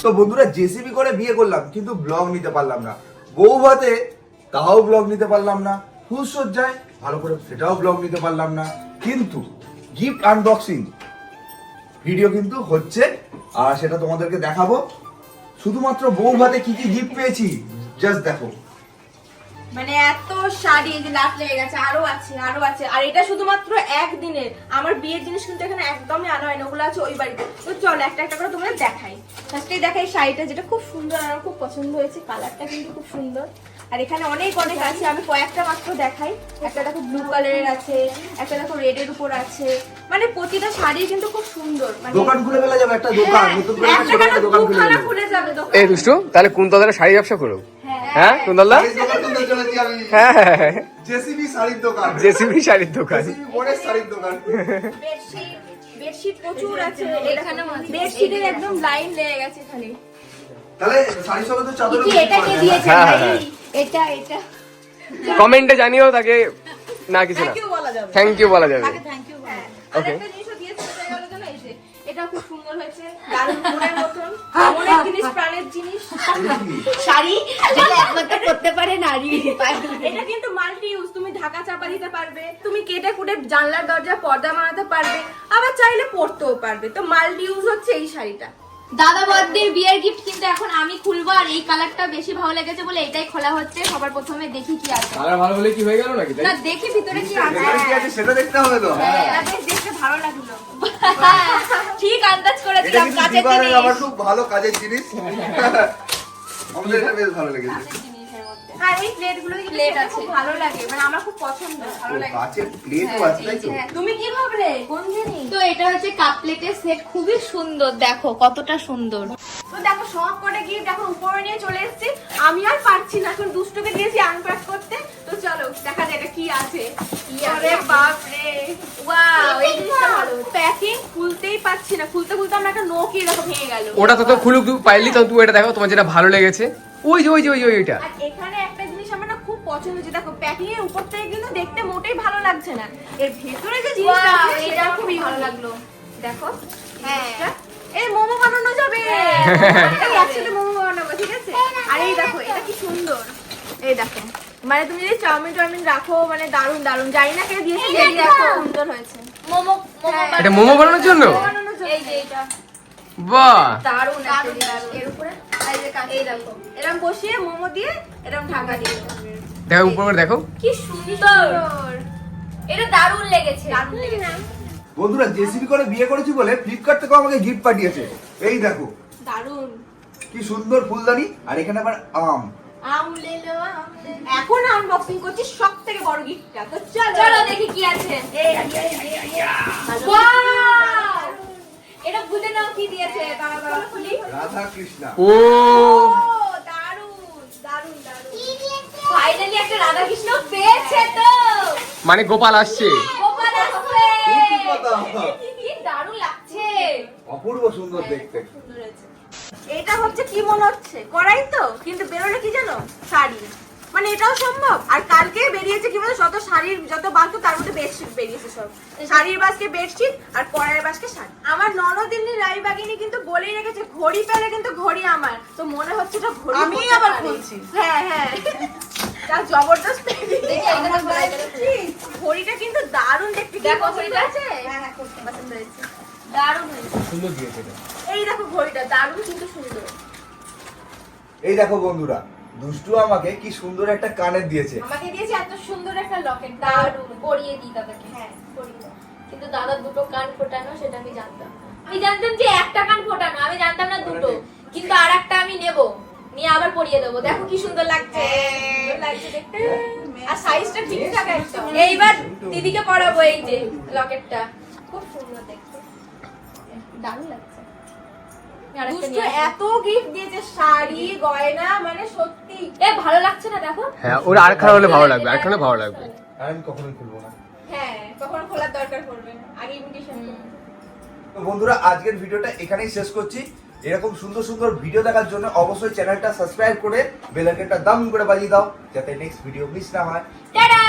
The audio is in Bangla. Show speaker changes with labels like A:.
A: তো বন্ধুরা জেসিবি করে বিয়ে করলাম কিন্তু ব্লগ নিতে পারলাম না, বউ ভাতে তাও ব্লগ নিতে পারলাম না, ফুলসজ্জায় ভালো করে সেটাও ব্লগ নিতে পারলাম না, কিন্তু গিফট আনবক্সিং ভিডিও কিন্তু হচ্ছে আর সেটা তোমাদেরকে দেখাবো। শুধুমাত্র বউ ভাতে কি কি গিফট পেয়েছি জাস্ট দেখো।
B: মানে এত শাড়ি এই যে লাট লেগে গেছে, আরো আছে আর এটা শুধুমাত্র একদিনের। আমার বিয়ের জিনিস কিন্তু এখানে একদমই আনা হয় না, ওগুলো আছে ওই বাড়িতে। তো চলো একটা একটা করে তোমাদের দেখাই। ফার্স্টেই দেখাই শাড়িটা, যেটা খুব সুন্দর, আমার খুব পছন্দ হয়েছে, কালারটা কিন্তু খুব সুন্দর। আর এখানে অনেক আছে, আমি কয়েকটা মাত্র দেখাই। একটা দেখো ব্লু কালারের আছে, একটা দেখো রেড এর উপর আছে, মানে প্রতিটা শাড়ি কিন্তু খুব সুন্দর। মানে
A: দোকান খুলে ফেলা যাবে, একটা দোকান নতুন করে একটা ছোট একটা দোকান
B: খুলে যাবে।
C: এই দুষ্টু, তাহলে কুন্তলার শাড়ি ব্যবসা করো। হ্যাঁ কুন্তলা,
A: জেসিবি শাড়ির দোকান,
C: জেসিবি শাড়ির দোকান,
A: জেসিবি বোনের শাড়ির দোকান।
B: বেডশিট প্রচুর আছে এখানে, বেডশিটের একদম লাইন লেগে গেছে এখানে।
A: তাহলে শাড়ির সঙ্গে তো চাদর
B: এটা কে দিয়েছে ভাই? এটা
C: কমেন্টে জানিও তাকে, না কিছু না, থ্যাংক ইউ বলা যাবে।
B: Thank you. হ্যাঁ,
C: Okay.
B: আরেকটা জিনিসও দিয়েছে, সেটা হলো জানো এই যে, এটা খুব সুন্দর হয়েছে, দারুণ মনের মতন। মনের জিনিস, প্রাণের জিনিস,
D: শাড়ি যেটা একমাত্র করতে পারে নারী।
B: এটা কিন্তু মাল্টি ইউজ, তুমি ঢাকা চাপা দিতে পারবে, তুমি কেটে কুটে জানলার দরজা পর্দা বানাতে পারবে, আবার চাইলে পরতেও পারবে। তো মাল্টি ইউজ হচ্ছে এই শাড়িটা।
D: দাদা বদ্দির বিয়ের গিফট কিন্তু এখন আমি খুলবো, আর এই কালারটা বেশি ভালো লেগেছে বলে এটাই খোলা হচ্ছে। সবার প্রথমে দেখি কি আছে।
C: কালার ভালো হলে কি হয়ে গেল নাকি?
D: না দেখি ভিতরে কি আছে।
A: ভেতরে কি আছে সেটা দেখতে হবে তো।
B: এটা বেশ দেখতে ভালো লাগলো।
D: ঠিক আন্দাজ
A: এটা
D: করেছিলাম,
A: কিন্তু
D: কাছের
A: দিবারের
D: জিনিস।
A: আমার খুব ভালো কাজের জিনিস, আমাদের এটা বেশ ভালো লেগেছে।
D: জিনিসের মধ্যে
B: আর এই প্লেটগুলো প্লেট আছে, ভালো লাগে, মানে আমার খুব পছন্দ, ভালো লাগে।
A: কাচের প্লেটও আছে তাই তো।
B: হ্যাঁ, তুমি কি ভাবলে কোন জিনিস?
D: তো এটা হচ্ছে কাপ প্লেটের সেট, খুবই সুন্দর, দেখো কতটা সুন্দর।
B: তো দেখো সব কটা গিয়ে দেখো উপরে নিয়ে চলে এসেছি। আমি আর পারছি না, এখন দুষ্টুকে দিয়েছি আনপ্যাক করতে। তো চলো দেখা যায় এটা কি আছে। আরে বাপ রে, ওয়াও, এই জিনিসটা ভালো। প্যাকিং খুলতেই পারছি না, খুলতে আমার একটা নোকি দেখো ভেঙে গেল।
C: ওটা তো খুলুক, তুই পাইলি তো, তুই এটা দেখো তোমার যেটা ভালো লেগেছে। ওই যে ওইটা।
B: আর এখানে একটা জিনিস আমার না খুব পছন্দ হয়েছে, দেখো প্যাকিং এর উপর থেকে কিন্তু দেখতে মোটেই ভালো লাগছে না, এর ভেতরে যে জিনিসটা
D: Wow,
B: আছে
D: এটা
B: সেটা
D: খুবই ভালো লাগলো।
B: দেখো
D: হ্যাঁ।
B: জিনিসটা। এই মোমো বানানো যাবে, এই একসাথে মোমো বানাবো, ঠিক আছে? আর এই দেখো এটা কি সুন্দর, এই দেখো, মানে তুমি যদি চাউমিন রাখো, মানে দারুন জানি না কে দিয়েছে,
D: এই
B: দেখি
D: দেখো।
B: দেখো সুন্দর হয়েছে।
D: মোমো
C: এটা মোমো বানানোর জন্য?
B: বানানোর জন্য।
D: এই যে এটা
C: বাহ,
B: দারুন একটা
D: দারুণ,
B: জিনিস।
D: দারুণ।
B: এর উপরে এই যে এই দেখো এরকম বসিয়ে মোমো দিয়ে এরকম ঢাকা দিয়ে
C: দেখো উপর করে দেখো।
D: কি সুন্দর, এটা দারুণ লেগেছে।
B: দারুণ লেগেছে।
A: বন্ধুরা জেসিবি করে বিয়ে করেছি বলে ফ্লিপকার্ট থেকে আমাকে গিফট পাঠিয়েছে। এই দেখো
B: দারুণ।
A: কি সুন্দর ফুলদানি, আর এখানে আবার আম।
B: এখন আনবক্সিং করছি সব থেকে বড় গিফটটা। তো
D: চলো দেখি কি আছে। Wow! এটা বুঝে নাও কি দিয়েছে। দাঁড়া খুলি।
A: রাধা কৃষ্ণা।
C: ও
B: দারুণ।
D: ফাইনালি একটা রাধা কৃষ্ণ পেয়েছে তো।
C: মানে গোপাল আসছে।
D: গোপাল আসছে।
A: কি কথা?
D: কি দারুণ লাগছে।
A: অপূর্ব সুন্দর দেখতে।
B: এটা হচ্ছে কি মনে হচ্ছে, কড়াই তো, কিন্তু বেরোলে কি জানো, শাড়ি। মানে এটাও সম্ভব। আর কালকে বেরিয়েছে কি বলতো, যত শাড়ির যত বাক্স তার মধ্যে বেডশিট বেরিয়েছে সব। শাড়ির বাসকে বেডশিট আর কড়াইয়ের বাসকে শাড়ি। আমার ননদিনী রাইবাগিনী কিন্তু বলেই রেখেছে ঘড়ি পেলে কিন্তু ঘড়ি আমার। তো মনে হচ্ছে এটা ঘড়ি। আমি আবার খুলছি। হ্যাঁ তা জবরদস্ত ঘড়িটা কিন্তু দারুণ দেখতে।
D: দেখো ঘড়িটা আছে?
B: হ্যাঁ করতে পছন্দ হয়েছে।
D: দারুণ হয়েছে।
C: সুন্দর দিয়েছে এটা।
B: এই দেখো ঘড়িটা দারুণ কিন্তু সুন্দর।
A: এই দেখো বন্ধুরা, দুষ্টু আমাকে কি সুন্দর একটা কানের দিয়েছে।
B: আমাকে দিয়েছে এত সুন্দর একটা লকেট,
D: দারুণ পরিয়ে দিই দাদাকে।
B: হ্যাঁ করি দাও।
D: কিন্তু দাদার দুটো কান ফোটানো, সেটা আমি জানতাম না। আমি জানতাম যে একটা কান ফোটানো, আমি জানতাম না দুটো। কিন্তু আরেকটা আমি নেব, নিয়ে আবার পরিয়ে দেবো। দেখো কি সুন্দর লাগছে।
B: সুন্দর লাগছে দেখতে। আর সাইজটা ঠিকঠাক একদম।
D: এইবার দিদিকে পরাবো এই যে লকেটটা, খুব সুন্দর দেখতে, দারুণ লাগছে। আমি আরেকটা
B: দুষ্টু
D: নিয়ে আসি।
B: এত গিফট দিয়েছে, শাড়ি গয়না, মানে সত্যি
D: ভালো লাগছে না দেখো?
C: হ্যাঁ, ওর আরেকখানা হলে ভালো লাগবে, আরেকখানা ভালো লাগবে।
A: আর আমি কখনোই খুলবো না।
B: হ্যাঁ কখনো খোলার দরকার পড়বে না, আগে ইনভিটেশন করতে।
A: তো বন্ধুরা আজকের ভিডিওটা এখানেই শেষ করছি। এরকম সুন্দর সুন্দর ভিডিও দেখার জন্য অবশ্যই চ্যানেলটা সাবস্ক্রাইব করে বেল আইকনটা দাম করে বাজিয়ে দাও, যাতে নেক্সট ভিডিও মিস না হয়।
D: টাটা।